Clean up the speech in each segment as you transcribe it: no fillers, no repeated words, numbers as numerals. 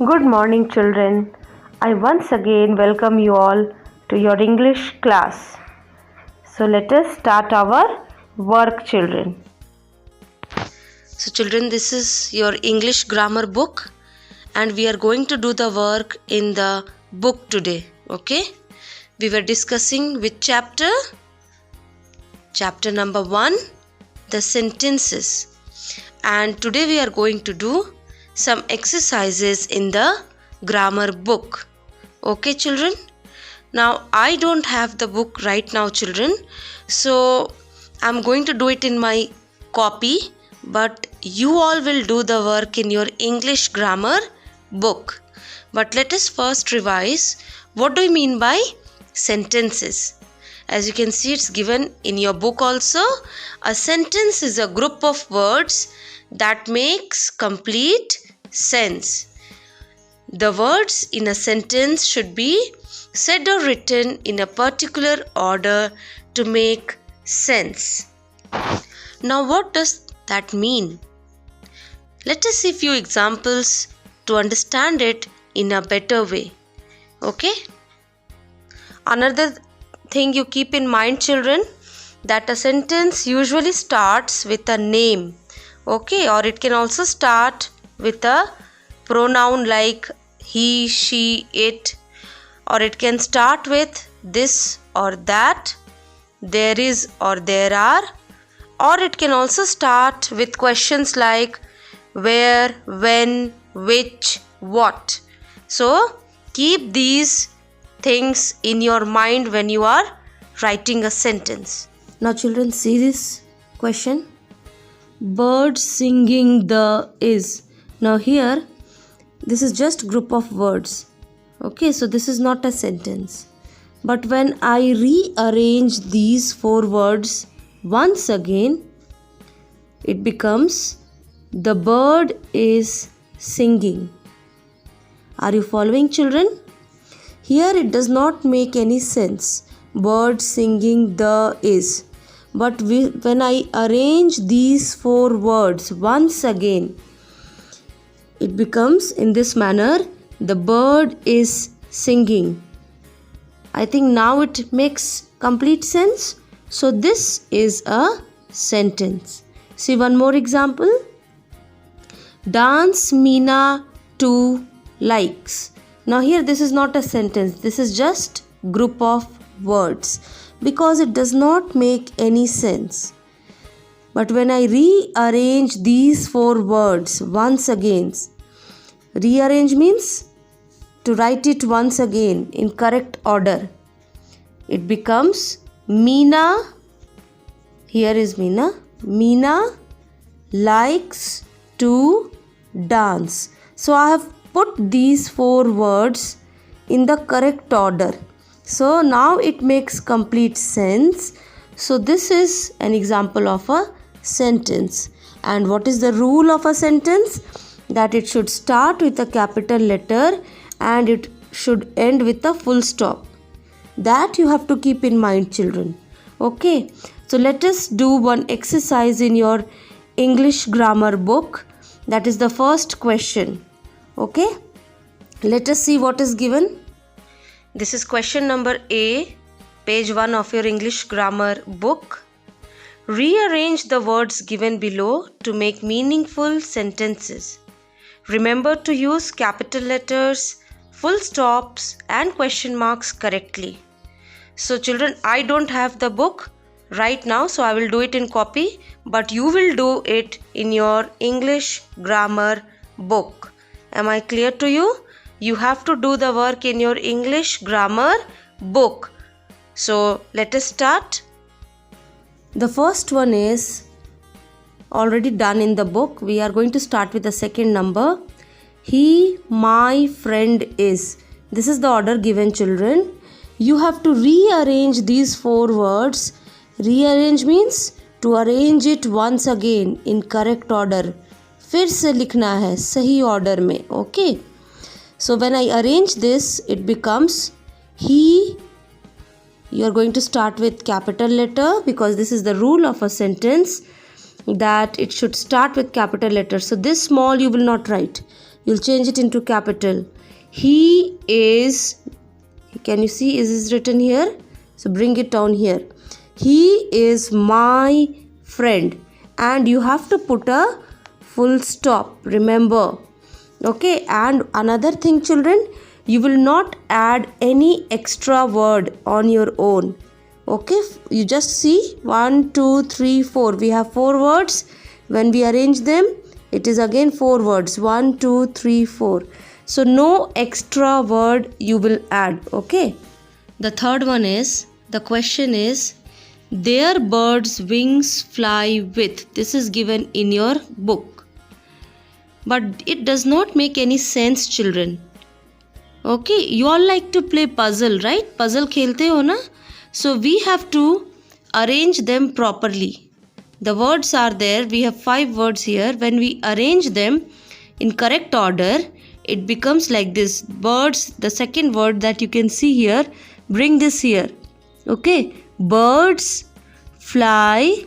Good morning, children. I once again welcome you all to your English class. So, let us start our work, children. So children, this is your English grammar book and we are going to do the work in the book today. Okay? We were discussing which chapter? Chapter number 1, the sentences. And today we are going to do some exercises in the grammar book. Okay, children? Now, I don't have the book right now, children. So, I'm going to do it in my copy. But you all will do the work in your English grammar book. But let us first revise. What do you mean by sentences? As you can see, it's given in your book also. A sentence is a group of words that makes complete sense. The words in a sentence should be said or written in a particular order to make sense. Now, what does that mean? Let us see few examples to understand it in a better way. Okay? Another thing you keep in mind, children, that a sentence usually starts with a name. Okay? Or it can also start with a pronoun like he, she, it. Or it can start with this or that, there is or there are. Or it can also start with questions like where, when, which, what. So, keep these things in your mind when you are writing a sentence. Now, children, see this question. Bird singing the is. Now, here, this is just group of words. Okay, so this is not a sentence. But when I rearrange these 4 words once again, it becomes the bird is singing. Are you following, children? Here it does not make any sense. Bird singing the is. But when I arrange these 4 words once again, it becomes in this manner, the bird is singing. I think now it makes complete sense. So this is a sentence. See one more example. Dance Meena to likes. Now here this is not a sentence. This is just group of words because it does not make any sense. But when I rearrange these 4 words once again, rearrange means to write it once again in correct order. It becomes Meena, here is Meena. Meena likes to dance. So I have put these 4 words in the correct order. So now it makes complete sense. So this is an example of a sentence. And what is the rule of a sentence? That it should start with a capital letter and it should end with a full stop. That you have to keep in mind, children. Okay, so let us do one exercise in your English grammar book. That is the first question. Okay, let us see what is given. This is question number A, page 1 of your English grammar book. Rearrange the words given below to make meaningful sentences. Remember to use capital letters, full stops and question marks correctly. So children, I don't have the book right now, so I will do it in copy, but you will do it in your English grammar book. Am I clear to you? You have to do the work in your English grammar book. So let us start. The first one is already done in the book. We are going to start with the second number. He, my friend is. This is the order given, children. You have to rearrange these 4 words. Rearrange means to arrange it once again in correct order. फिर से लिखना है सही order में. Okay. So when I arrange this, it becomes he. You are going to start with capital letter because this is the rule of a sentence that it should start with capital letter. So this small you will not write. you'll change it into capital. He is, can you see, is written here? So bring it down here. He is my friend, and you have to put a full stop, remember. Okay, and another thing children, you will not add any extra word on your own. Okay, you just see 1, 2, 3, 4. We have 4 words. When we arrange them, it is again 4 words. 1, 2, 3, 4. So no extra word you will add. Okay. The third one is, the question is, their birds' wings fly with. This is given in your book. But it does not make any sense, children. Okay, you all like to play puzzle, right? Puzzle khelte ho na? So we have to arrange them properly. The words are there. We have 5 words here. When we arrange them in correct order, it becomes like this. Birds, the second word that you can see here, bring this here. Okay, birds fly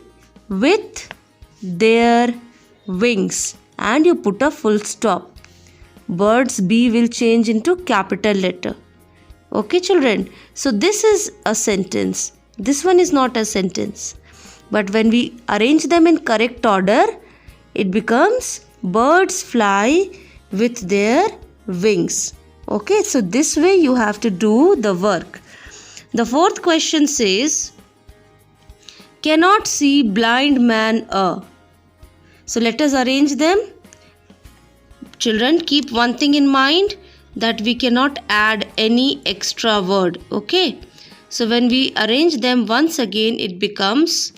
with their wings, and you put a full stop. Birds B will change into capital letter. Okay children, so this is a sentence. This one is not a sentence. But when we arrange them in correct order, it becomes birds fly with their wings. Okay, so this way you have to do the work. The fourth question says, cannot see blind man a. So let us arrange them. Children, keep one thing in mind, that we cannot add any extra word. Okay, so when we arrange them once again, it becomes,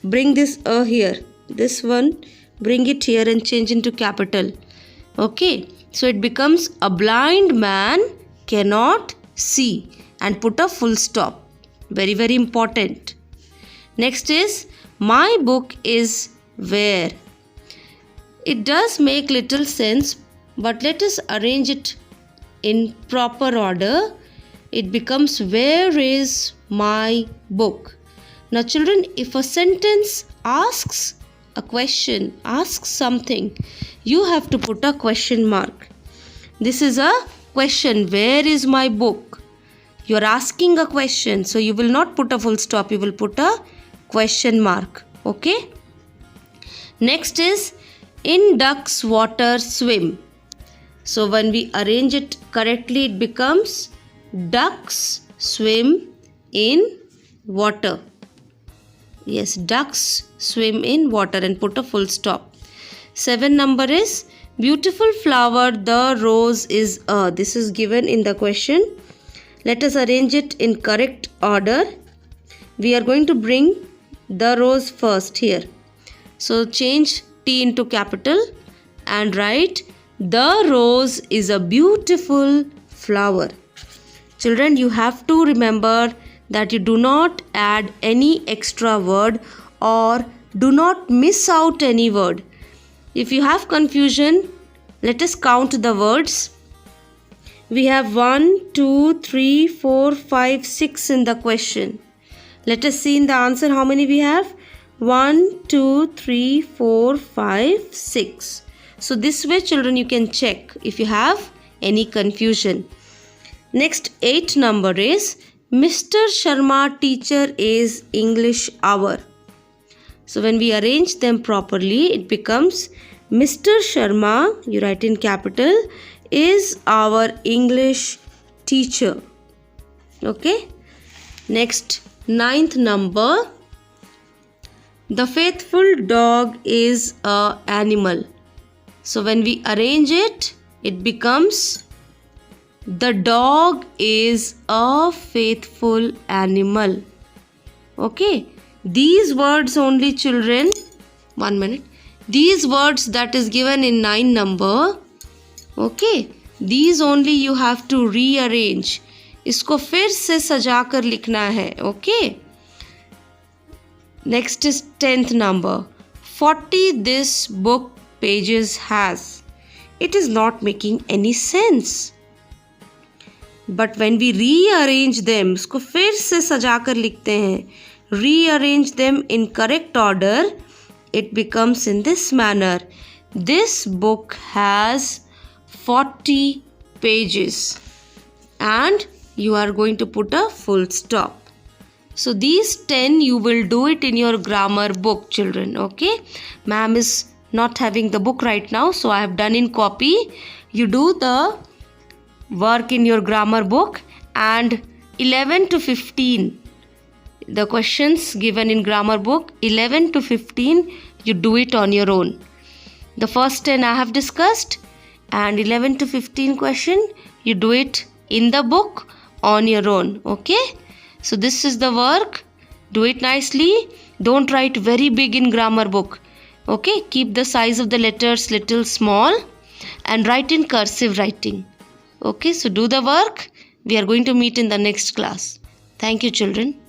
bring this a here, this one, bring it here and change into capital. Okay, so it becomes, a blind man cannot see, and put a full stop. Very, very important. Next is, my book is where. It does make little sense, but let us arrange it in proper order. It becomes, where is my book? Now children, if a sentence asks a question, asks something, you have to put a question mark. This is a question, where is my book? You are asking a question, so you will not put a full stop, you will put a question mark. Okay. Next is, in ducks water swim. So when we arrange it correctly, it becomes, ducks swim in water. Yes, ducks swim in water, and put a full stop. 7 number is, beautiful flower the rose is a. This is given in the question. Let us arrange it in correct order. We are going to bring the rose first here. So change T into capital and write, the rose is a beautiful flower. Children, you have to remember that you do not add any extra word, or do not miss out any word. If you have confusion, let us count the words. We have 1, 2, 3, 4, 5, 6 in the question. Let us see in the answer how many we have. 1, 2, 3, 4, 5, 6. So this way children, you can check if you have any confusion. Next 8 number is, Mr. Sharma teacher is English hour. So when we arrange them properly, it becomes, Mr. Sharma, you write in capital, is our English teacher. Okay. Next 9th number, the faithful dog is a animal. So when we arrange it, it becomes, the dog is a faithful animal. Okay. These words only children, 1 minute. These words that is given in 9 number, okay, these only you have to rearrange. इसको फिर से सजा कर लिखना है. Okay. Next is 10th number. 40 this book pages has. It is not making any sense. But when we rearrange them, इसको फिर से सजा कर लिखते हैं. Rearrange them in correct order. It becomes in this manner. This book has 40 pages and you are going to put a full stop. So these 10 you will do it in your grammar book, children. Okay, ma'am is not having the book right now, so I have done in copy. You do the work in your grammar book, and 11 to 15 the questions given in grammar book, 11 to 15 you do it on your own. The first 10 I have discussed, and 11 to 15 question you do it in the book on your own. Okay, so this is the work. Do it nicely. Don't write very big in grammar book. Okay, keep the size of the letters little small and write in cursive writing. Okay, so do the work. We are going to meet in the next class. Thank you, children.